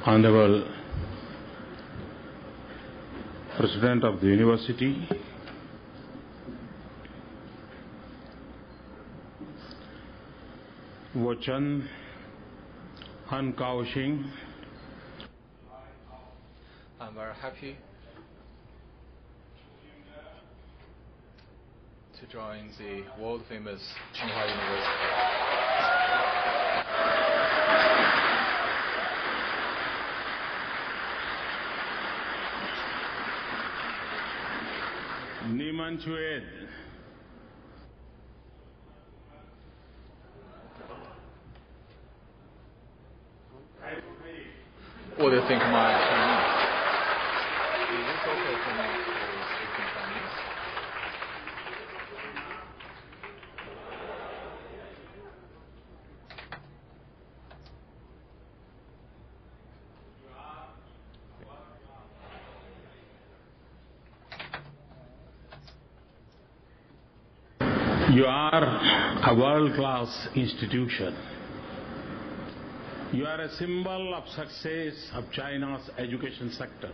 Honorable President of the University, Wochan Han Kaoxing. I'm very happy to join the world-famous Tsinghua University. Niman Chued. What do you think of my Chinese? Is it okay for me to speak in Chinese? You are a world-class institution. You are a symbol of success of China's education sector.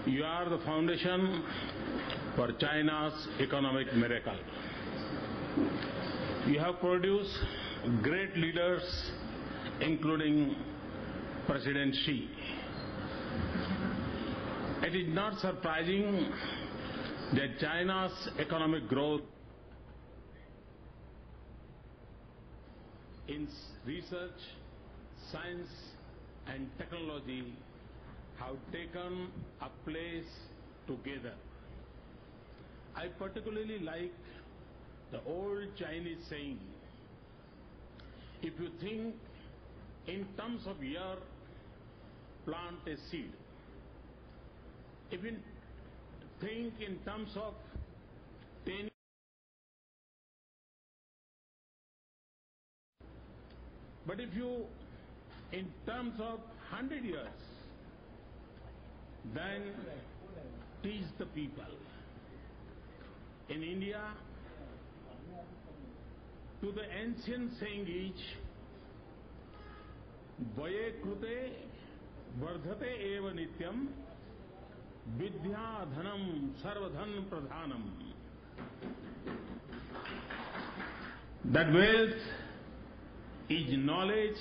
You are the foundation for China's economic miracle. You have produced great leaders, including President Xi. It is not surprising that China's economic growth in research, science and technology have taken a place together. I particularly like the old Chinese saying, if you think in terms of year, plant a seed. If you think in terms of 10, but if you, in terms of 100 years, then teach the people. In India, to the ancient saying is, Vaye krute vardhate eva nityam vidya dhanam sarvadhan pradhanam. That wealth is knowledge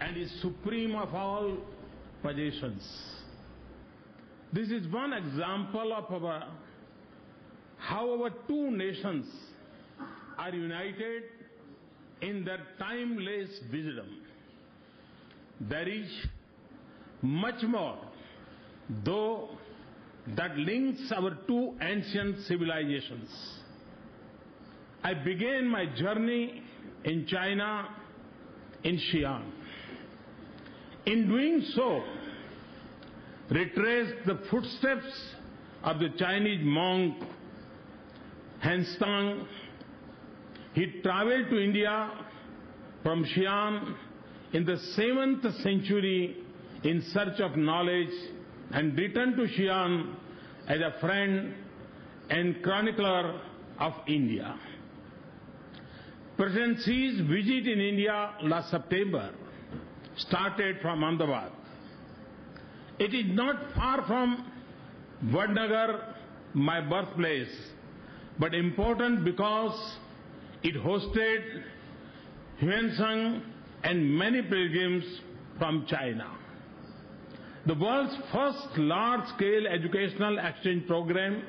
and is supreme of all possessions. This is one example of how our two nations are united in their timeless wisdom. There is much more, though, that links our two ancient civilizations. I began my journey in China in Xi'an. In doing so, retraced the footsteps of the Chinese monk Hanstang. He traveled to India from Xi'an in the 7th century in search of knowledge and returned to Xi'an as a friend and chronicler of India. President Xi's visit in India last September started from Ahmedabad. It is not far from Vadnagar, my birthplace, but important because it hosted Huansang and many pilgrims from China. The world's first large-scale educational exchange program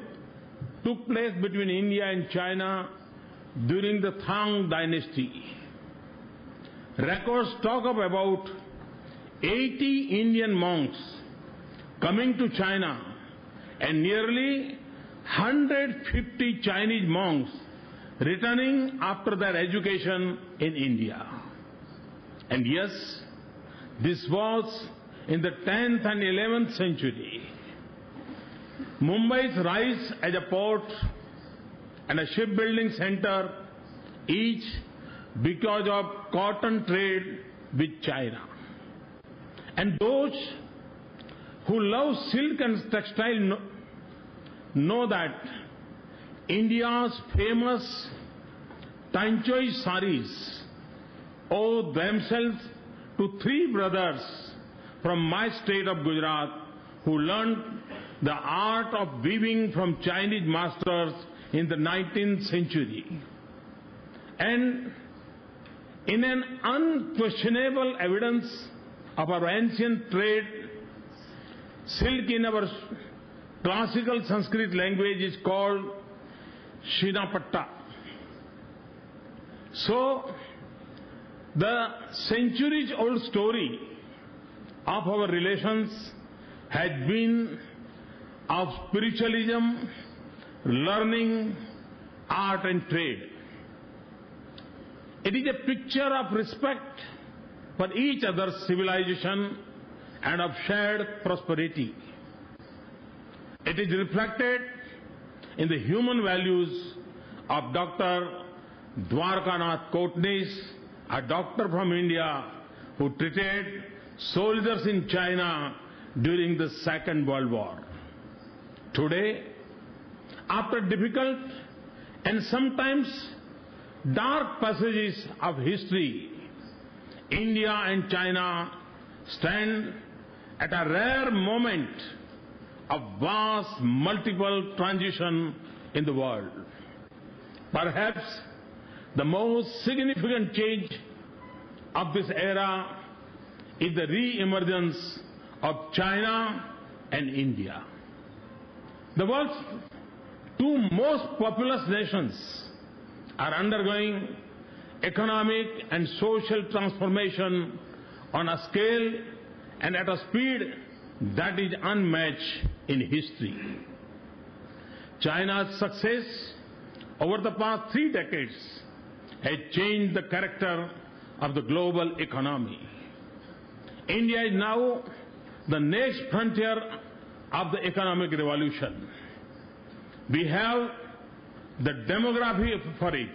took place between India and China during the Tang dynasty. Records talk of about 80 Indian monks coming to China and nearly 150 Chinese monks returning after their education in India. And yes, this was in the 10th and 11th century. Mumbai's rise as a port and a shipbuilding center, each because of cotton trade with China. And those who love silk and textile know that India's famous Tanchoi saris owe themselves to three brothers from my state of Gujarat who learned the art of weaving from Chinese masters in the 19th century. And in an unquestionable evidence of our ancient trade, silk in our classical Sanskrit language is called Shinapatta. So, the centuries-old story of our relations has been of spiritualism, learning, art and trade. It is a picture of respect for each other's civilization and of shared prosperity. It is reflected in the human values of Dr. Dwarkanath Kotnis, a doctor from India who treated soldiers in China during the Second World War. Today, after difficult and sometimes dark passages of history, India and China stand at a rare moment of vast multiple transition in the world. Perhaps the most significant change of this era is the re-emergence of China and India. The world's two most populous nations are undergoing economic and social transformation on a scale and at a speed that is unmatched in history. China's success over the past 3 decades has changed the character of the global economy. India is now the next frontier of the economic revolution. We have the demography for it.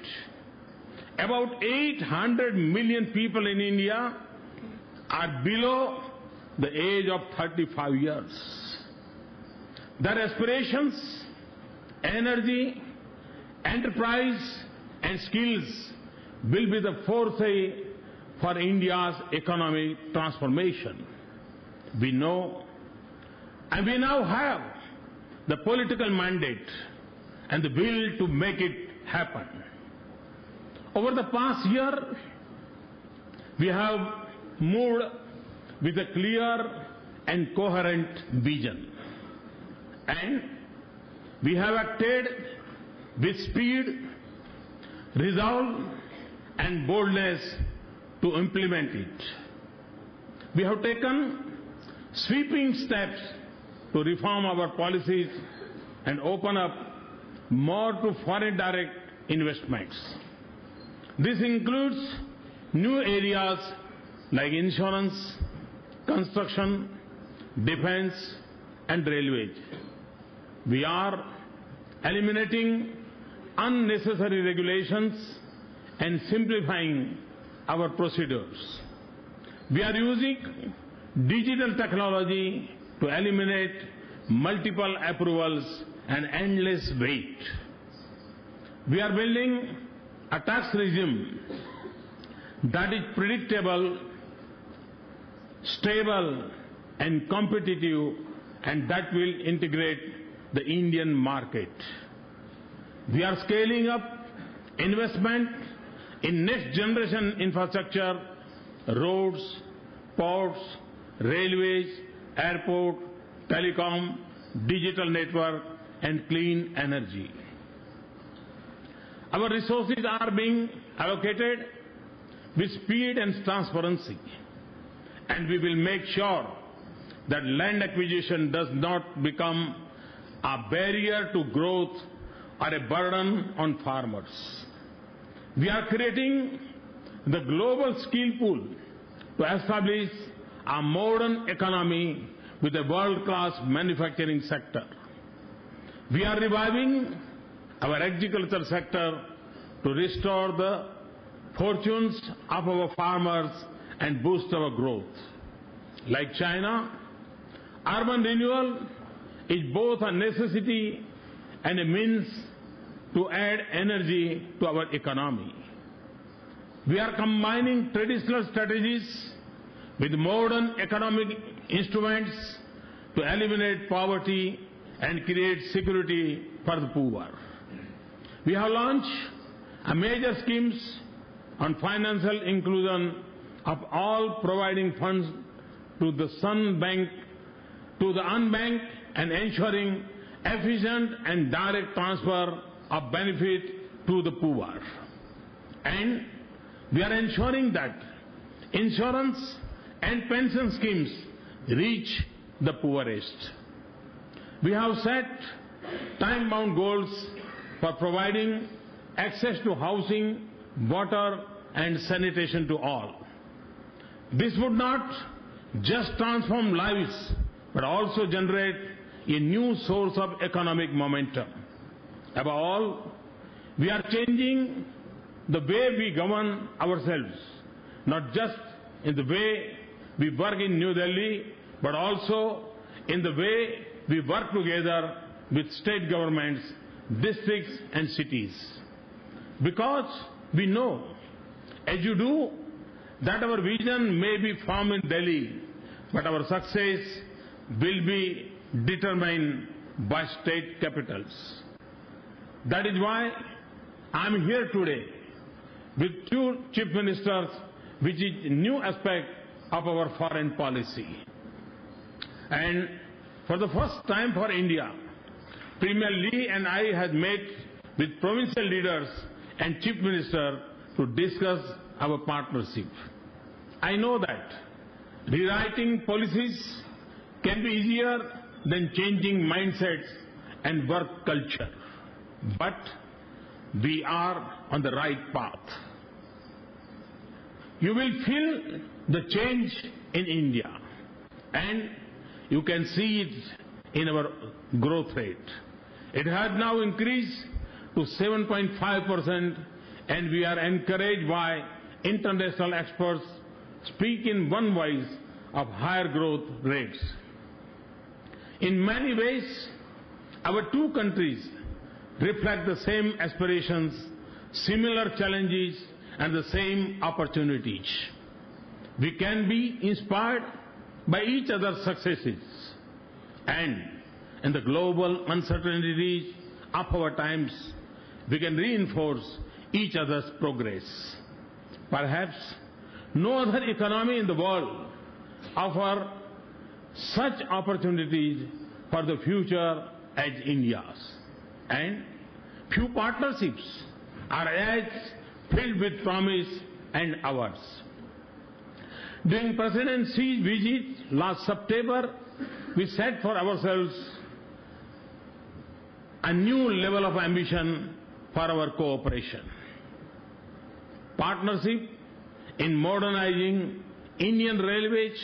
About 800 million people in India are below the age of 35 years. Their aspirations, energy, enterprise and skills will be the forte for India's economic transformation. We know and we now have the political mandate and the will to make it happen. Over the past year, we have moved with a clear and coherent vision. And we have acted with speed, resolve and boldness to implement it. We have taken sweeping steps to reform our policies and open up more to foreign direct investments. This includes new areas like insurance, construction, defense and railways. We are eliminating unnecessary regulations and simplifying our procedures. We are using digital technology to eliminate multiple approvals and endless wait. We are building a tax regime that is predictable, stable and competitive, and that will integrate the Indian market. We are scaling up investment in next generation infrastructure, roads, ports, railways, airport, telecom, digital network and clean energy. Our resources are being allocated with speed and transparency, and we will make sure that land acquisition does not become a barrier to growth or a burden on farmers. We are creating the global skill pool to establish a modern economy with a world-class manufacturing sector. We are reviving our agricultural sector to restore the fortunes of our farmers and boost our growth. Like China, urban renewal is both a necessity and a means to add energy to our economy. We are combining traditional strategies with modern economic instruments to eliminate poverty and create security for the poor. We have launched a major schemes on financial inclusion of all, providing funds to the unbanked and ensuring efficient and direct transfer of benefit to the poor. And we are ensuring that insurance and pension schemes reach the poorest. We have set time-bound goals for providing access to housing, water, and sanitation to all. This would not just transform lives, but also generate a new source of economic momentum. Above all, we are changing the way we govern ourselves, not just in the way we work in New Delhi, but also in the way we work together with state governments, districts, and cities. Because we know, as you do, that our vision may be formed in Delhi, but our success will be determined by state capitals. That is why I am here today with two chief ministers, which is a new aspect of our foreign policy. And for the first time for India, Premier Lee and I have met with provincial leaders and chief minister to discuss our partnership. I know that rewriting policies can be easier than changing mindsets and work culture. But we are on the right path. You will feel the change in India, and you can see it in our growth rate. It has now increased to 7.5%, and we are encouraged by international experts speak in one voice of higher growth rates. In many ways, our two countries reflect the same aspirations, similar challenges, and the same opportunities. We can be inspired by each other's successes, and in the global uncertainties of our times, we can reinforce each other's progress. Perhaps no other economy in the world offers such opportunities for the future as India's. And few partnerships are as filled with promise and ours. During President Xi's visit last September, we set for ourselves a new level of ambition for our cooperation. Partnership in modernizing Indian railways,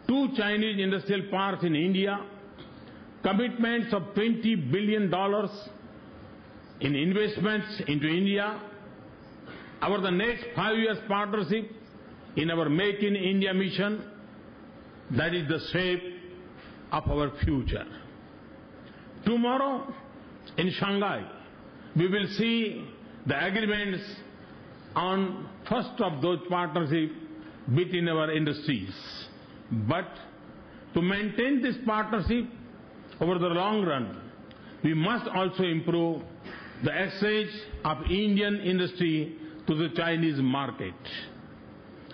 2 Chinese industrial parks in India, commitments of $20 billion in investments into India, the next 5 years partnership in our Make in India mission, that is the shape of our future. Tomorrow in Shanghai, we will see the agreements on first of those partnerships between our industries. But to maintain this partnership over the long run, we must also improve the access of Indian industry to the Chinese market.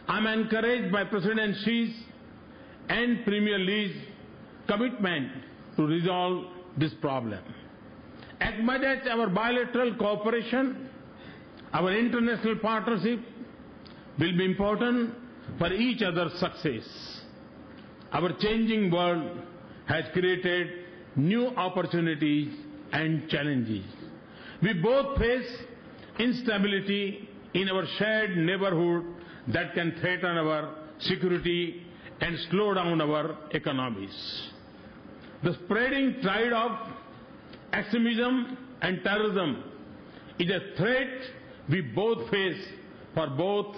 I am encouraged by President Xi's and Premier Lee's commitment to resolve this problem. As much as our bilateral cooperation, our international partnership will be important for each other's success. Our changing world has created new opportunities and challenges. We both face instability in our shared neighborhood that can threaten our security and slow down our economies. The spreading tide of extremism and terrorism is a threat we both face, for both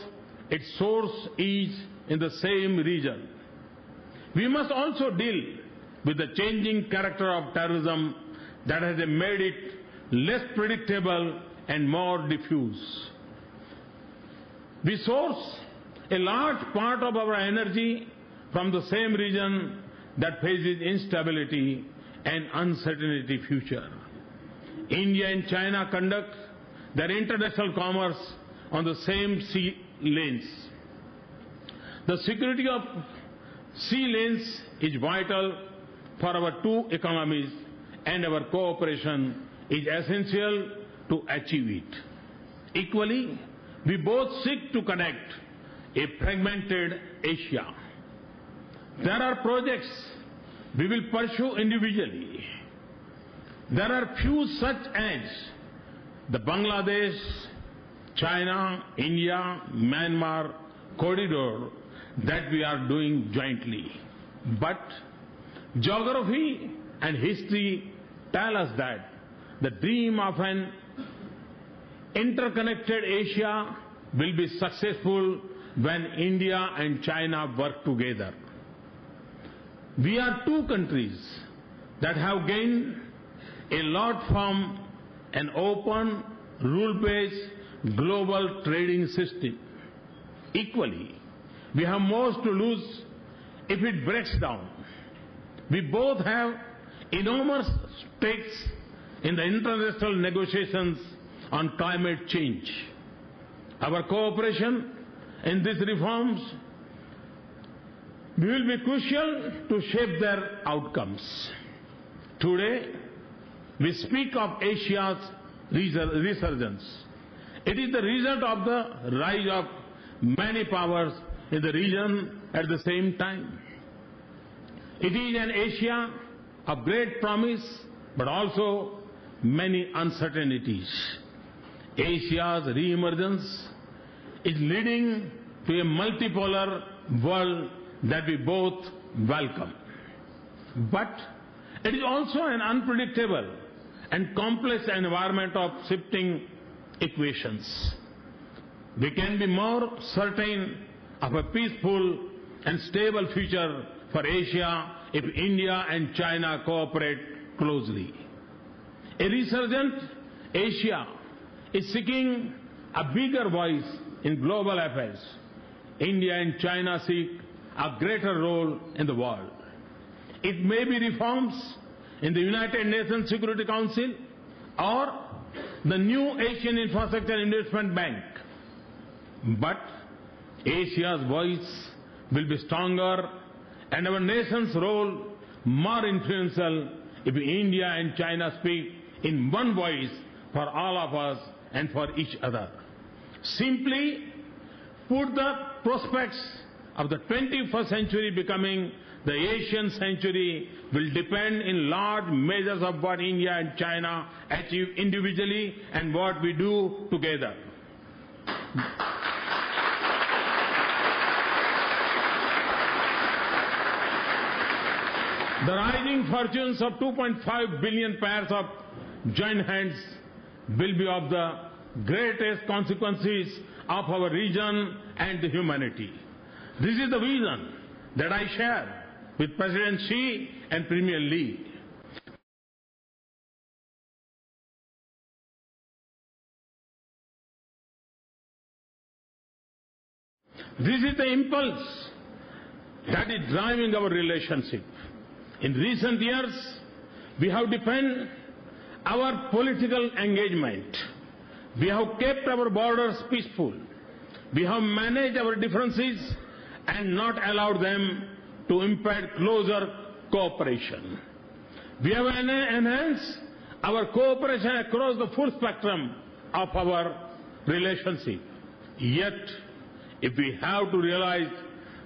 its source is in the same region. We must also deal with the changing character of terrorism that has made it less predictable and more diffuse. We source a large part of our energy from the same region that faces instability and uncertainty future. India and China conduct their international commerce on the same sea lanes. The security of sea lanes is vital for our two economies, and our cooperation is essential to achieve it. Equally, we both seek to connect a fragmented Asia. There are projects we will pursue individually. There are few such as the Bangladesh, China, India, Myanmar corridor that we are doing jointly. But geography and history tell us that the dream of an interconnected Asia will be successful when India and China work together. We are two countries that have gained a lot from an open, rule-based global trading system. Equally, we have most to lose if it breaks down. We both have enormous stakes in the international negotiations on climate change. Our cooperation in these reforms will be crucial to shape their outcomes. Today, we speak of Asia's resurgence. It is the result of the rise of many powers in the region at the same time. It is an Asia of great promise, but also many uncertainties. Asia's reemergence is leading to a multipolar world that we both welcome. But it is also an unpredictable and complex environment of shifting equations. We can be more certain of a peaceful and stable future for Asia if India and China cooperate closely. A resurgent Asia is seeking a bigger voice in global affairs. India and China seek a greater role in the world. It may be reforms in the United Nations Security Council or the new Asian Infrastructure Investment Bank. But Asia's voice will be stronger and our nation's role more influential if India and China speak in one voice for all of us and for each other. Simply put, the prospects of the 21st century becoming the Asian century will depend in large measures of what India and China achieve individually and what we do together. The rising fortunes of 2.5 billion pairs of joint hands will be of the greatest consequences of our region and humanity. This is the vision that I share with President Xi and Premier Li. This is the impulse that is driving our relationship. In recent years, we have deepened our political engagement. We have kept our borders peaceful. We have managed our differences and not allowed them to impede closer cooperation. We have enhanced our cooperation across the full spectrum of our relationship. Yet, if we have to realize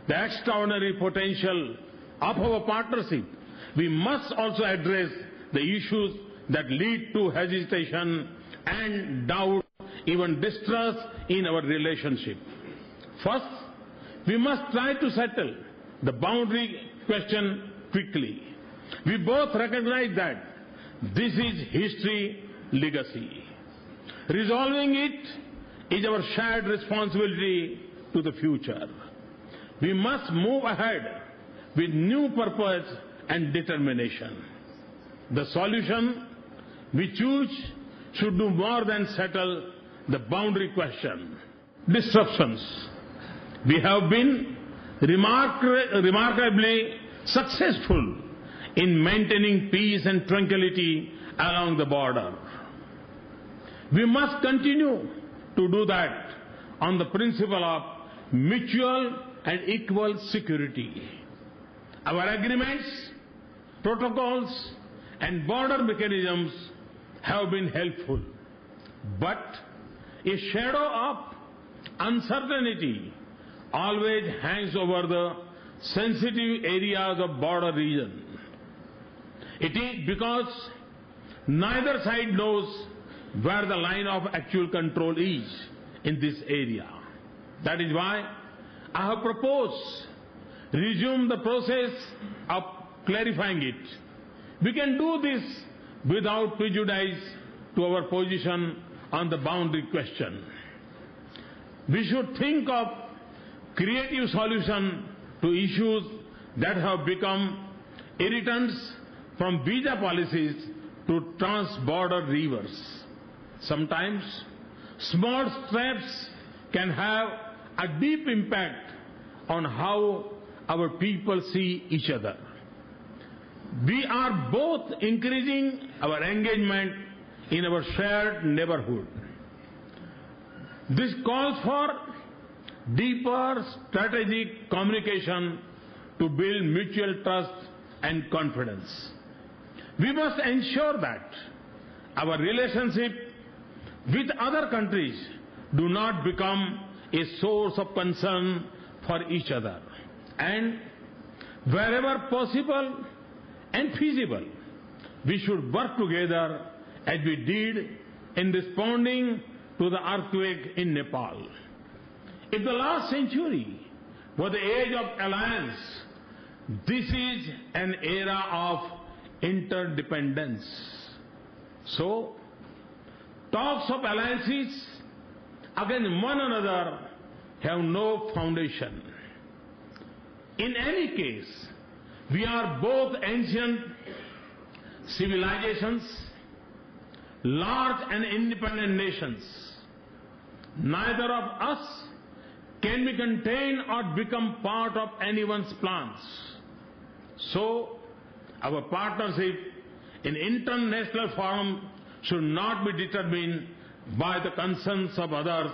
the extraordinary potential of our partnership, we must also address the issues that lead to hesitation and doubt, even distrust in our relationship. First, we must try to settle the boundary question quickly. We both recognize that this is history legacy. Resolving it is our shared responsibility to the future. We must move ahead with new purpose and determination. The solution we choose should do more than settle the boundary question. Disruptions We have been remarkably successful in maintaining peace and tranquility along the border. We must continue to do that on the principle of mutual and equal security. Our agreements, protocols, and border mechanisms have been helpful. But a shadow of uncertainty always hangs over the sensitive areas of border region. It is because neither side knows where the line of actual control is in this area. That is why I have proposed resume the process of clarifying it. We can do this without prejudice to our position on the boundary question. We should think of creative solution to issues that have become irritants, from visa policies to trans-border rivers. Sometimes small steps can have a deep impact on how our people see each other. We are both increasing our engagement in our shared neighborhood. This calls for deeper strategic communication to build mutual trust and confidence. We must ensure that our relationship with other countries do not become a source of concern for each other. And wherever possible and feasible, we should work together as we did in responding to the earthquake in Nepal. If the last century was the age of alliance, this is an era of interdependence. So, talks of alliances against one another have no foundation. In any case, we are both ancient civilizations, large and independent nations. Neither of us can be contained or become part of anyone's plans. So, our partnership in international forum should not be determined by the concerns of others,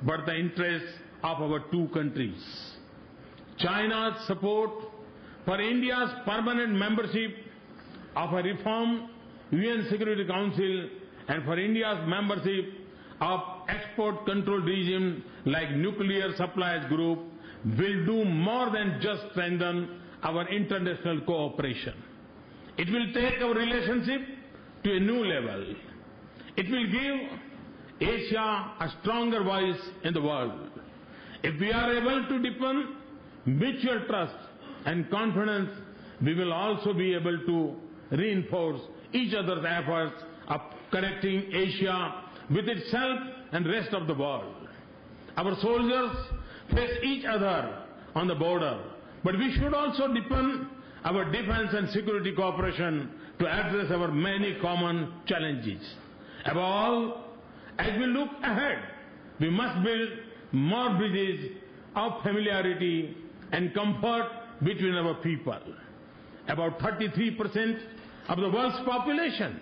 but the interests of our two countries. China's support for India's permanent membership of a reformed UN Security Council and for India's membership of export control regime like Nuclear Suppliers Group will do more than just strengthen our international cooperation. It will take our relationship to a new level. It will give Asia a stronger voice in the world. If we are able to deepen mutual trust and confidence, we will also be able to reinforce each other's efforts of connecting Asia with itself and rest of the world. Our soldiers face each other on the border, but we should also deepen our defense and security cooperation to address our many common challenges. Above all, as we look ahead, we must build more bridges of familiarity and comfort between our people. About 33% of the world's population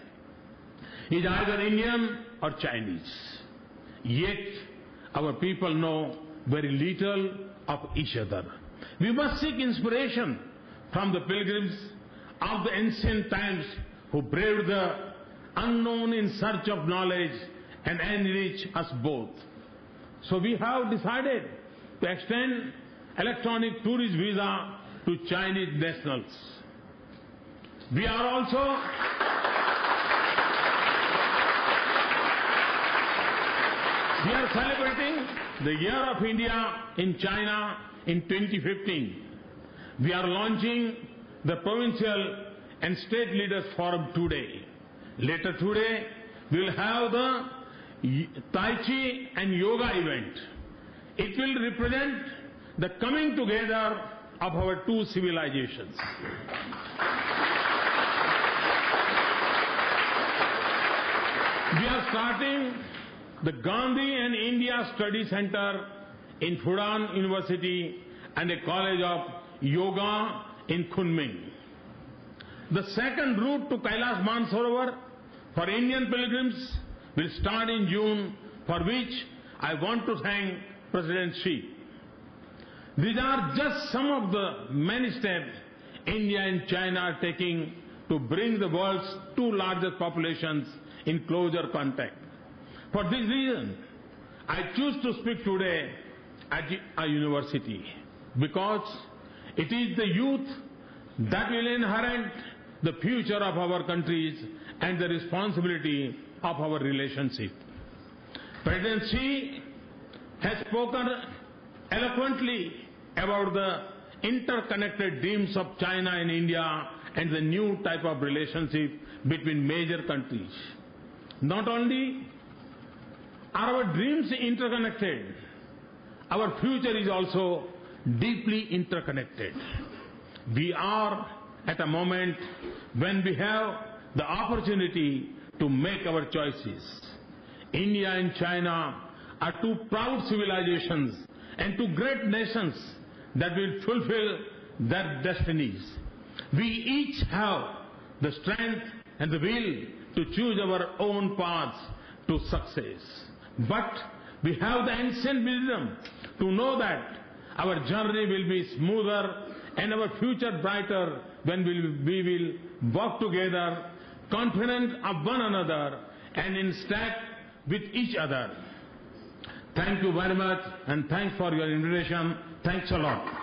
is either Indian or Chinese. Yet, our people know very little of each other. We must seek inspiration from the pilgrims of the ancient times who braved the unknown in search of knowledge and enrich us both. So we have decided to extend electronic tourist visa to Chinese nationals. We are also celebrating the Year of India in China in 2015. We are launching the Provincial and State Leaders Forum today. Later today, we will have the Tai Chi and Yoga event. It will represent the coming together of our two civilizations. We are starting the Gandhi and India Study Center in Fudan University and a college of yoga in Kunming. The second route to Kailash Mansarovar for Indian pilgrims will start in June, for which I want to thank President Xi. These are just some of the many steps India and China are taking to bring the world's two largest populations in closer contact. For this reason, I choose to speak today at a university, because it is the youth that will inherit the future of our countries and the responsibility of our relationship. President Xi has spoken eloquently about the interconnected dreams of China and India and the new type of relationship between major countries. Not only are our dreams interconnected, our future is also deeply interconnected. We are at a moment when we have the opportunity to make our choices. India and China are two proud civilizations and two great nations that will fulfill their destinies. We each have the strength and the will to choose our own paths to success. But we have the ancient wisdom to know that our journey will be smoother and our future brighter when we will work together, confident of one another and in step with each other. Thank you very much, and thanks for your invitation. Thanks a lot.